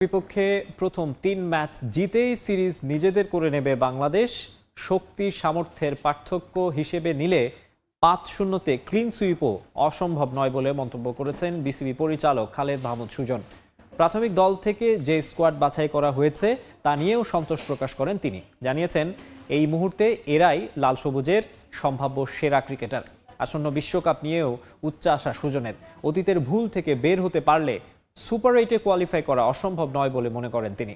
বিপক্ষে প্রথম ৩ match জিতেই series নিজেদের করে নেবে বাংলাদেশ। শক্তি সামর্থ্যের পার্থক্য হিসেবে নিলে ৫-০তে ক্লিন সুইপও অসম্ভব নয় বলে মন্তব্য করেছেন বিসিবি পরিচালক খালেদ মাহমুদ সুজন। প্রাথমিক দল থেকে যে স্কোয়াড বাছাই করা হয়েছে তা নিয়েও সন্তোষ প্রকাশ করেন তিনি। জানিয়েছেন এই মুহূর্তে এরাই লাল সবুজের সম্ভাব্য সেরা ক্রিকেটার। আসন্ন বিশ্বকাপ নিয়েও উচ্চাশা সুজনের। অতীতের ভুল থেকে বের হতে পারলে সুপার 8-এ কোয়ালিফাই করা অসম্ভব নয় বলে মনে করেন তিনি।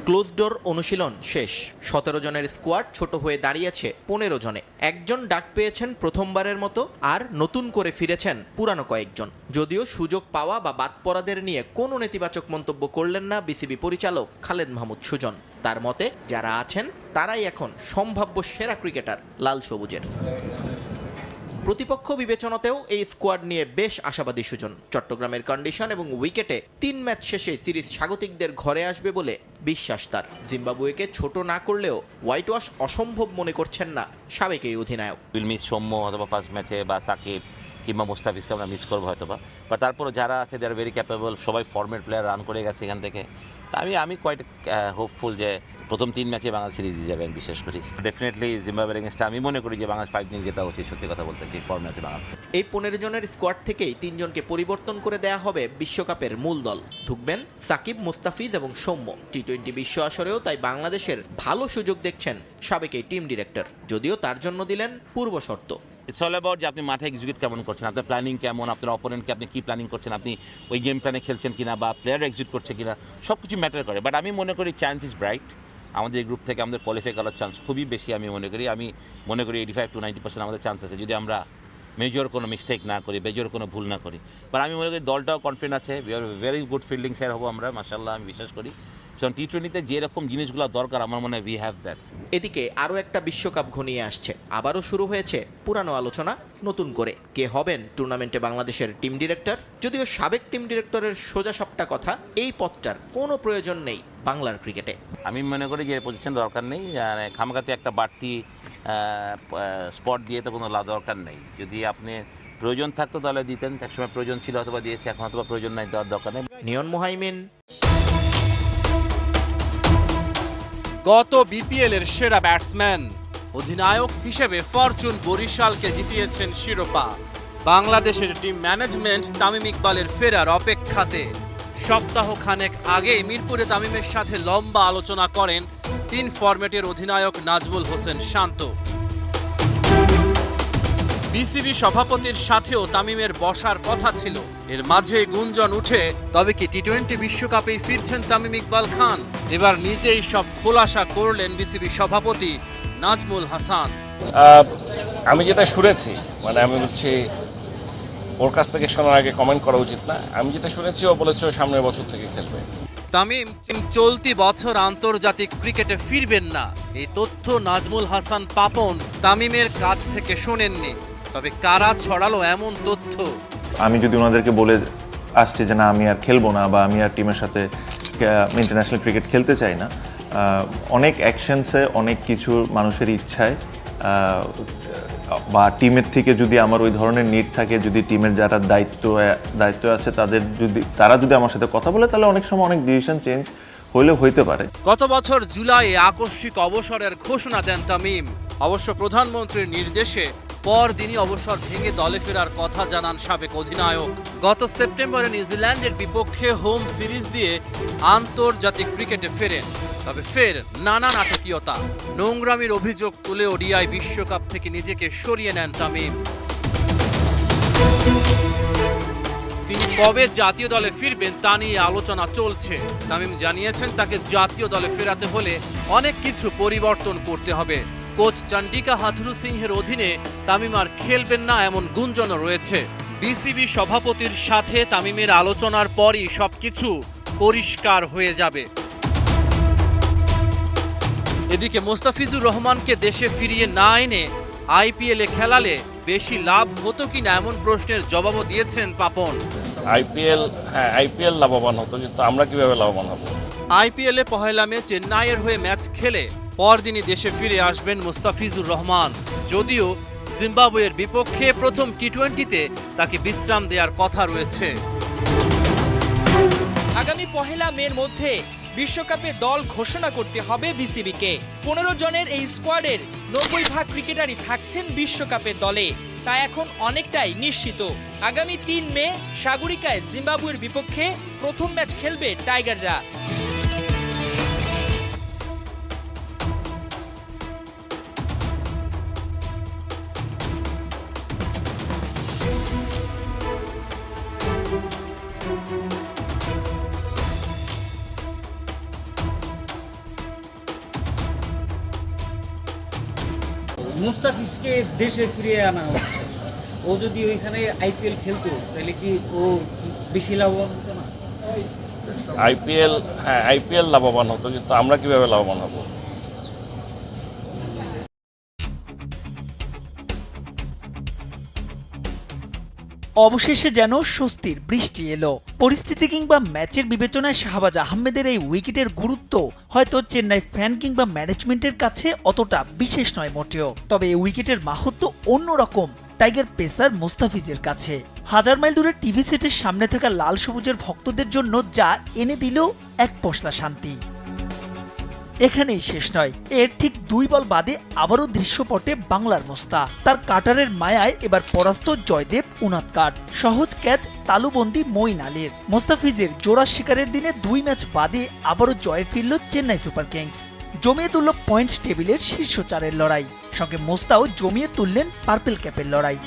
ক্লোজ ডোর অনুশীলন শেষ। 17 জনের স্কোয়াড ছোট হয়ে দাঁড়িয়েছে 15 জনে। একজন ডাক পেয়েছেন প্রথমবারের মতো, আর নতুন করে ফিরেছেন পুরানো কয়েকজন। যদিও সুযোগ পাওয়া বা বাদ পড়াদের নিয়ে কোনো নেতিবাচক মন্তব্য করলেন না বিসিবি পরিচালক খালেদ মাহমুদ সুজন। তার মতে যারা আছেন তারাই এখন সম্ভাব্য সেরা ক্রিকেটার লাল সবুজের। প্রতিপক্ষ বিবেচনাতেও এই স্কোয়াড নিয়ে বেশ আশাবাদী সুজন। চট্টগ্রামের কন্ডিশন এবং উইকেটে 3 ম্যাচ শেষে সিরিজ স্বাগতিকদের ঘরে আসবে বলে বিশ্বাস তার। জিম্বাবুয়েকে ছোট না করলেও হোয়াইট ওয়াশ অসম্ভব মনে করছেন না সাবেক এই অধিনায়ক। মিস সৌম্য অথবা ফার্স্ট ম্যাচে বা সাকিব কিংবা মুস্তাফিজকে আমরা মিস করবো হয়তো বা তারপরও যারা আছে দে আর ভেরি ক্যাপেবল, সবাই ফর্মেট প্লেয়ার, রান করে গেছে এখান থেকে। তা আমি কোয়াইট হোপফুল যে প্রথম 3 ম্যাচে বাংলাদেশ সিরিজ যাবেন বিশেষ করি। ডেফিনেটলি জিম্বাবুয়ের এগেইনস্টে আমি মনে করি যে বাংলাদেশ 5 জেতা উচিত, সত্যি কথা বলতে কি ফর্মে আছে বাংলাদেশ। এই 15 জনের স্কোয়াড থেকেই 3 জনকে পরিবর্তন করে দেয়া হবে বিশ্বকাপের মূল দল। ঢুকবেন সাকিব, মুস্তাফিজ এবং সৌম্য। টি-20 বিশ্ব আসরেও তাই বাংলাদেশের ভালো সুযোগ দেখছেন সাবেক এই টিম ডিরেক্টর, যদিও তার জন্য দিলেন পূর্ব শর্ত। ইটস অল অ্যাবাউট যে আপনি মাঠে এক্সিকিউট কেমন করছেন, আপনার প্ল্যানিং কেমন, আপনার অপোনেন্টকে আপনি কী প্ল্যানিং করছেন, আপনি ওই গেম প্ল্যানে খেলছেন কিনা বা প্লেয়ার এক্সিকিউট করছে কিনা, সব কিছু ম্যাটার করে। বাট আমি মনে করি চান্স ইজ ব্রাইট। আমাদের এই গ্রুপ থেকে আমাদের কোয়ালিফাই করার চান্স খুবই বেশি। আমি মনে করি 85-90% আমাদের চান্স আছে যদি আমরা মেজর কোনো মিস্টেক না করি, মেজর কোনো ভুল না করি। বাট আমি মনে করি দলটাও কনফিডেন্ট আছে। We are very good fielding share হবো আমরা, মাশাআল্লাহ, আমি বিশ্বাস করি। কারণ টি-20তে যেরকম জিনিসগুলো দরকার আমার মনে হয় উই হ্যাভ দ্যাট। এদিকে আরও একটা বিশ্বকাপ ঘনিয়ে আসছে। আবারও শুরু হয়েছে পুরানো আলোচনা নতুন করে। কে হবেন টুর্নামেন্টে বাংলাদেশের টিম ডিরেক্টর? যদিও সাবেক টিম ডিরেক্টরের সোজা সাপটা কথা, এই পদটার কোনো প্রয়োজন নেই বাংলার ক্রিকেটে। আমি মনে করি যে পজিশন দরকার নেই, খামগাতে একটা বাড়তি স্পট দিয়ে তো কোনো দরকার নেই। যদি আপনি প্রয়োজন থাকতো তাহলে দিতেন, একসময় প্রয়োজন ছিল অথবা দিয়েছে, এখন অথবা প্রয়োজন নাই, দেওয়ার দরকার নেই। নিয়ন মোহাইমিন। গত বিপিএল এর সেরা ব্যাটসম্যান, অধিনায়ক হিসেবে ফরচুন বরিশালকে জিতিয়েছেন শিরোপা। বাংলাদেশের টিম ম্যানেজমেন্ট তামিম ইকবালের ফেরার অপেক্ষাতে। সপ্তাহ খানেক আগে মিরপুরে তামিমের সাথে লম্বা আলোচনা করেন 3 ফরম্যাটের অধিনায়ক নাজমুল হোসেন শান্ত। বিসিবি সভাপতির সাথেও তামিমের বসার কথা ছিল। এর মাঝে গুঞ্জন উঠে, তবে কি টি-20 বিশ্বকাপেই ফিরছেন তামিম ইকবাল খান? এবার নিজেই সব খোলাসা করলেন বিসিবি সভাপতি নাজমুল হাসান। আমি যেটা শুনেছি, মানে আমি বলছি ওর কাছ থেকে শোনার আগে কমেন্ট করা উচিত না। আমি যেটা শুনেছি ও বলেছে ও সামনের বছর থেকে খেলবে। তামিম চলতি বছর আন্তর্জাতিক ক্রিকেটে ফিরবেন না, এই তথ্য নাজমুল হাসান পাপন তামিমের কাছ থেকে শোনেননি। তবে কারা ছড়ালো এমন তথ্য? আমি যদি ওনাদেরকে বলে আসছি যে না আমি আর খেলবো না বা আমি আর টিমের সাথে ইন্টারন্যাশনাল ক্রিকেট খেলতে চাই না, অনেক অ্যাকশনসে, অনেক কিছু মানুষের ইচ্ছায় বা টিমের থেকে যদি আমার ওই ধরনের নিড থাকে, যদি টিমের যারা দায়িত্ব আছে তারা যদি আমার সাথে কথা বলে, তাহলে অনেক সময় অনেক ডিসিশন চেঞ্জ হইলেও হইতে পারে। গত বছর জুলাইয়ে আকস্মিক অবসরের ঘোষণা দেন তামিম। অবশ্য প্রধানমন্ত্রীর নির্দেশে পরদিনই অবসর ভেঙে দলে ফেরার কথা জানান সাবেক অধিনায়ক। গত সেপ্টেম্বরে নিউজিল্যান্ডের বিপক্ষে হোম সিরিজ দিয়ে আন্তর্জাতিক ক্রিকেটে ফেরেন। তবে ফের নানা নাটকীয়তা, নোংরামির অভিযোগ তুলে ওডিআই বিশ্বকাপ থেকে নিজেকে সরিয়ে নেন তামিম। তিনি কবে জাতীয় দলে ফিরবেন তা নিয়ে আলোচনা চলছে। তামিম জানিয়েছেন তাকে জাতীয় দলে ফেরাতে হলে অনেক কিছু পরিবর্তন করতে হবে। কোচ চন্ডিকা হাথুরু সিংহের অধীনে তামিম আর খেলবেন না এমন গুঞ্জনও রয়েছে। বিসিবি সভাপতির সাথে তামিমের আলোচনার পরই সবকিছু পরিষ্কার হয়ে যাবে। এদিকে মোস্তাফিজুর রহমানকে দেশে ফিরিয়ে না এনে আইপিএলে খেলালে বেশি লাভ হতো কিনা এমন প্রশ্নের জবাবও দিয়েছেন পাপন। আইপিএল লাভবান হতো, কিন্তু আমরা কিভাবে লাভবান হব? আইপিএলে পহেলা মে চেন্নাইয়ের হয়ে ম্যাচ খেলে পরদিনই দেশে ফিরে আসবেন মোস্তাফিজুর রহমান। যদিও জিম্বাবুয়ের বিপক্ষে প্রথম টি-20তে তাকে বিশ্রাম দেওয়ার কথা রয়েছে। আগামী 1 মের মধ্যে বিশ্বকাপে দল ঘোষণা করতে হবে বিসিবিকে। 15 জনের এই স্কোয়াডের 90% ক্রিকেটারই থাকছেন বিশ্বকাপের দলে। তা এখন অনেকটাই নিশ্চিত। আগামী 3 মে সাগরিকায় জিম্বাবুয়ের বিপক্ষে প্রথম ম্যাচ খেলবে টাইগাররা। মুস্তাফিজকে দেশে ফিরিয়ে আনা হচ্ছে। ও যদি ওইখানে আইপিএল খেলতো তাহলে কি ও বেশি লাভবান হতো না? আইপিএল লাভবান হতো, কিন্তু আমরা কিভাবে লাভবান হব? অবশেষে যেন স্বস্তির বৃষ্টি এলো। পরিস্থিতি কিংবা ম্যাচের বিবেচনায় শাহবাজ আহমেদের এই উইকেটের গুরুত্ব হয়তো চেন্নাই ফ্যান কিংবা ম্যানেজমেন্টের কাছে অতটা বিশেষ নয় মোটেও। তবে এই উইকেটের মাহাত্ম্য অন্যরকম টাইগার পেসার মুস্তাফিজের কাছে। হাজার মাইল দূরে টিভি সেটের সামনে থাকা লাল সবুজের ভক্তদের জন্য যা এনে দিল এক পশলা শান্তি। এখানেই শেষ নয়, এর ঠিক 2 বল বাদে আবারও দৃশ্যপটে বাংলার মোস্তা। তার কাটারের মায়ায় এবার পরাস্ত জয়দেব উনাদকাট। সহজ ক্যাচ তালুবন্দি মঈন আলীর। মোস্তাফিজের জোড়া শিকারের দিনে 2 ম্যাচ বাদে আবারও জয়ে ফিরল চেন্নাই সুপার কিংস। জমিয়ে তুলল পয়েন্ট টেবিলের শীর্ষ 4-এর লড়াই। সঙ্গে মোস্তাও জমিয়ে তুললেন পার্পেল ক্যাপের লড়াই।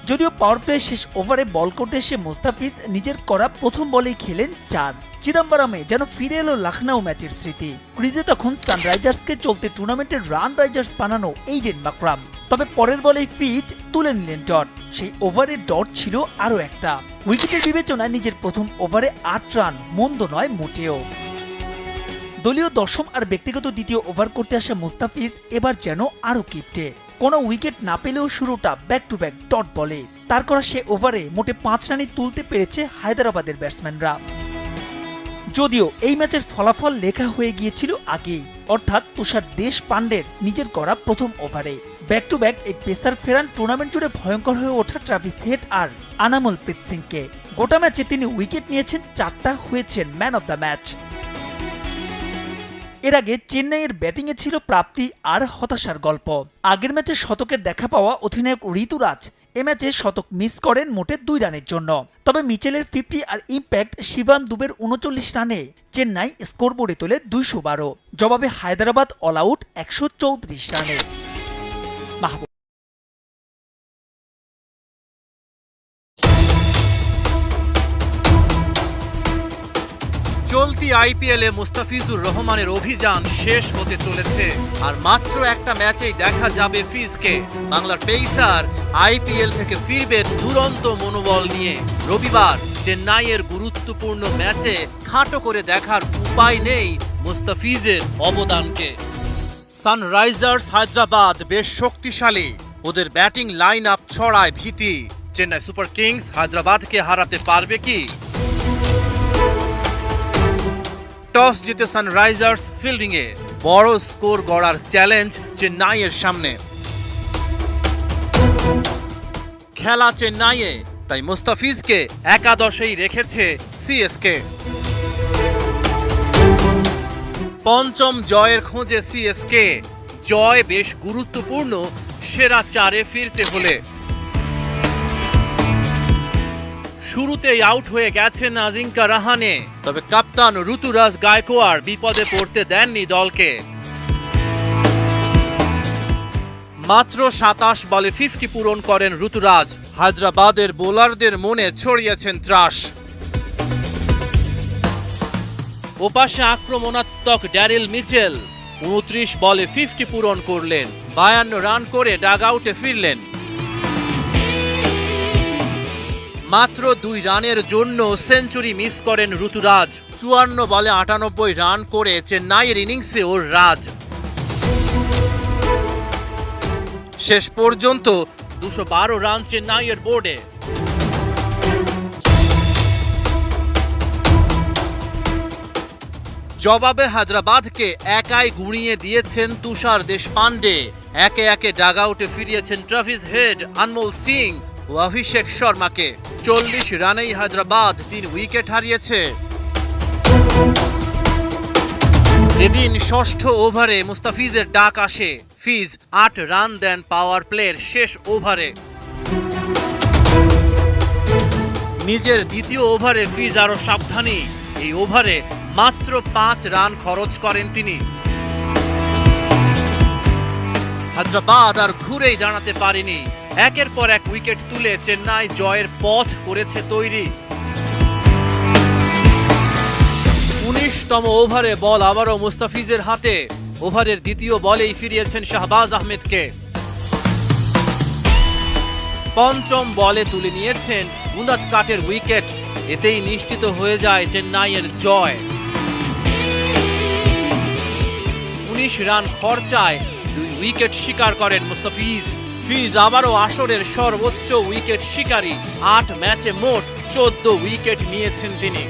যদিও পাওয়ার প্লে শেষ ওভারে বল করতে এসে মুস্তাফিজ নিজের করা প্রথম বলেই খেলেন 4। চিদাম্বরমে যেন ফিরে এলো লখনৌ ম্যাচের স্মৃতি। ক্রিজে তখন সানরাইজার্সকে চলতে টুর্নামেন্টের রান রাইজার্স বানানো এইডেন মাকরাম। তবে পরের বলেই ফিচ তুলে নিলেন ডট। সেই ওভারে ডট ছিল আরও একটা। উইকেটের বিবেচনায় নিজের প্রথম ওভারে 8 রান মন্দ নয় মোটেও। দলীয় 10ম আর ব্যক্তিগত দ্বিতীয় ওভার করতে আসা মুস্তাফিজ এবার যেন আরও কিপটে। কোনো উইকেট না পেলেও শুরুটা ব্যাক টু ব্যাক ডট বলে। তার করা সে ওভারে মোটে 5 রানই তুলতে পেরেছে হায়দ্রাবাদের ব্যাটসম্যানরা। যদিও এই ম্যাচের ফলাফল লেখা হয়ে গিয়েছিল আগেই, অর্থাৎ তুষার দেশপান্ডের নিজের করা প্রথম ওভারে। ব্যাক টু ব্যাক এই পেসার ফেরান টুর্নামেন্ট জুড়ে ভয়ঙ্কর হয়ে ওঠা ট্রাভিস হেড আর আনামলপ্রীত সিংকে। গোটা ম্যাচে তিনি উইকেট নিয়েছেন 4টা, হয়েছেন ম্যান অব দ্য ম্যাচ। এর আগে চেন্নাইয়ের ব্যাটিংয়ে ছিল প্রাপ্তি আর হতাশার গল্প। আগের ম্যাচে শতকের দেখা পাওয়া অধিনায়ক ঋতুরাজ এ ম্যাচে শতক মিস করেন মোটে 2 রানের জন্য। তবে মিচেলের 50 আর ইম্প্যাক্ট শিবান দুবের 39 রানে চেন্নাই স্কোরবোর্ডে তোলে 212। জবাবে হায়দ্রাবাদ অল আউট 134 রানে। চলতি আইপিএলে মুস্তাফিজুর রহমানের অভিযান শেষ হতে চলেছে। আর মাত্র একটা ম্যাচেই দেখা যাবে ফিজকে। বাংলার পেসার আইপিএল থেকে ফিরবেন দুরন্ত মনোবল নিয়ে। রবিবার চেন্নাইয়ের গুরুত্বপূর্ণ ম্যাচে খাটো করে দেখার উপায় নেই মুস্তাফিজের অবদানকে। সানরাইজার্স হায়দ্রাবাদ বেশ শক্তিশালী। ওদের ব্যাটিং লাইন আপ ছড়ায় ভীতি। চেন্নাই সুপার কিংস হায়দ্রাবাদকে হারাতে পারবে কি? টস জিতে সানরাইজার্স ফিল্ডিংয়ে। বড় স্কোর গড়ার চ্যালেঞ্জ চেন্নাইয়ের সামনে। খেলা চেন্নাইয়ে, তাই মুস্তাফিজকে একাদশেই রেখেছে সিএসকে। পঞ্চম জয়ের খোঁজে সিএসকে। জয় বেশ গুরুত্বপূর্ণ সেরা 4-এ ফিরতে হলে। শুরুতেই আউট হয়ে গেছেন আজিঙ্কা রাহানে। তবে কাপ্তান ঋতুরাজ গায়কোয়াড় বিপদে পড়তে দেননি দলকে। মাত্র 27 বলে 50 পূরণ করেন ঋতুরাজ। হায়দ্রাবাদের বোলারদের মনে ছড়িয়েছেন ত্রাস। ওপাশে আক্রমণাত্মক ড্যারিল মিচেল 29 বলে 50 পূরণ করলেন। 52 রান করে ডাগ আউটে ফিরলেন। মাত্র 2 রানের জন্য সেঞ্চুরি মিস করেন ঋতুরাজ। 54 বলে 98 রান করে চেন্নাইয়ের ইনিংসে ওর রাজ। শেষ পর্যন্ত 212 রান চেন্নাইয়ের বোর্ডে। জবাবে হায়দ্রাবাদকে একাই গুঁড়িয়ে দিয়েছেন তুষার দেশপান্ডে। একে একে ডাগ আউটে ফিরিয়েছেন ট্রাভিস হেড, আনমোল সিং ও অভিষেক শর্মাকে। 40 রানেই হায়দ্রাবাদ 3 উইকেট হারিয়েছে। এদিন ষষ্ঠ ওভারে মুস্তাফিজের ডাক আসে। ফিজ 8 রান দেন পাওয়ার প্লের শেষ ওভারে। নিজের দ্বিতীয় ওভারে ফিজ আরো সাবধানী। এই ওভারে মাত্র 5 রান খরচ করেন তিনি। হায়দ্রাবাদ আর ঘুরেই দাঁড়াতে পারেনি। একের পর এক উইকেট তুলে চেন্নাই জয়ের পথ করেছে তৈরি। 19তম ওভারে বল আবারও মুস্তাফিজের হাতে। ওভারের দ্বিতীয় বলেই ফিরিয়েছেন শাহবাজ আহমেদকে। পঞ্চম বলে তুলে নিয়েছেন মুনাজ কাটের উইকেট। এতেই নিশ্চিত হয়ে যায় চেন্নাইয়ের জয়। 19 রান খরচায় 2 উইকেট শিকার করেন মুস্তাফিজ। ফিজ আবারও আসরের সর্বোচ্চ উইকেট শিকারী। 8 ম্যাচে মোট 14 উইকেট নিয়েছেন তিনি।